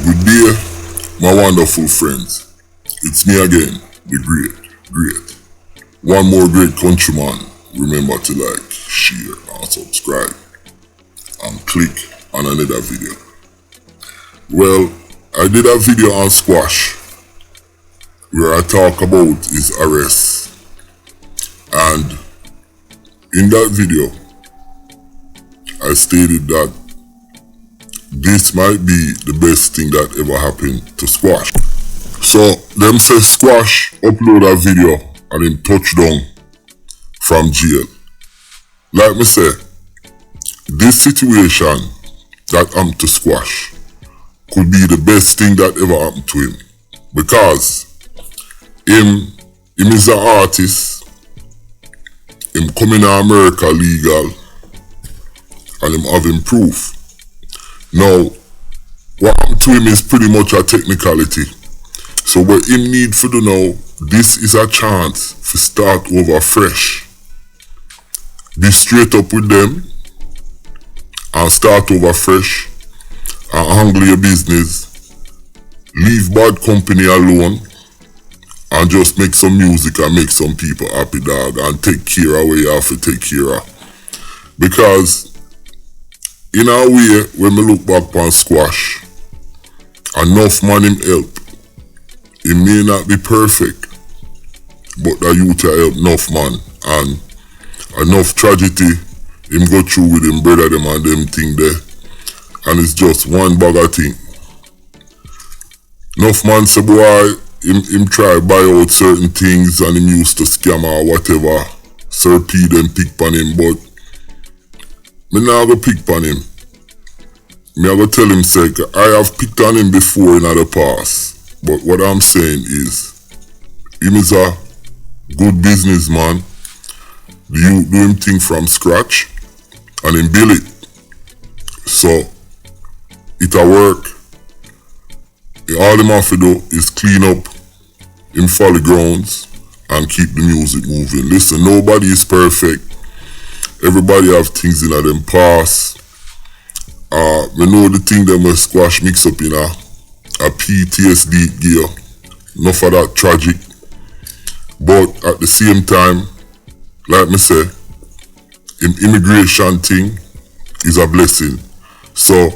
Good day, my wonderful friends. It's me again, the great. One more great countryman. Remember to like, share, and subscribe. And click on another video. Well, I did a video on squash where I talk about his arrest. And in that video, I stated that this might be the best thing that ever happened to squash. So them say squash upload a video and him touchdown from jail. Like me say, this situation that happened to squash could be the best thing that ever happened to him, because him is an artist, him coming to America legal, and him having proof. Now, what happened to him is pretty much a technicality. So what him need to do now, this is a chance to start over fresh. Be straight up with them and start over fresh and handle your business. Leave bad company alone and just make some music and make some people happy, dog, and take care of what you have to take care of. Because in a way, when me look back on squash, enough man him help. It may not be perfect, but the youth help enough man, and enough tragedy him go through with him brother them and them thing there, and it's just one bag of thing. Enough man say boy, him try buy out certain things and him used to scam or whatever. Sir P them pick on him, but me nah go pick on him. Me I go tell him say, I have picked on him before in the past. But what I'm saying is, him is a good businessman. The youth do him thing from scratch and him build it. So it'll work. All him have to do is clean up him folly grounds and keep the music moving. Listen, nobody is perfect. Everybody have things in them past. We know the thing them will squash mix up in a PTSD gear. Enough of that tragic. But at the same time, like me say, immigration thing is a blessing. So,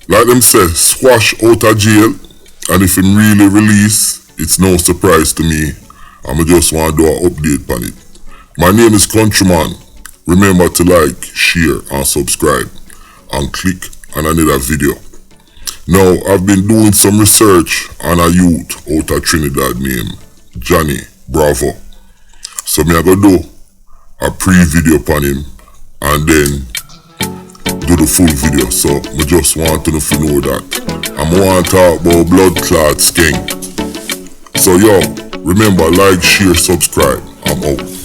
like them say, squash out of jail, and if him really release, it's no surprise to me. I'ma just want to do an update on it. My name is Countryman. Remember to like, share, and subscribe, and click on another video. Now, I've been doing some research on a youth out of Trinidad named Johnny Bravo. So me I go do a pre-video upon him and then do the full video. So me just want to know that. I want to talk about blood clot skin. So yo, remember, like, share, subscribe. I'm out.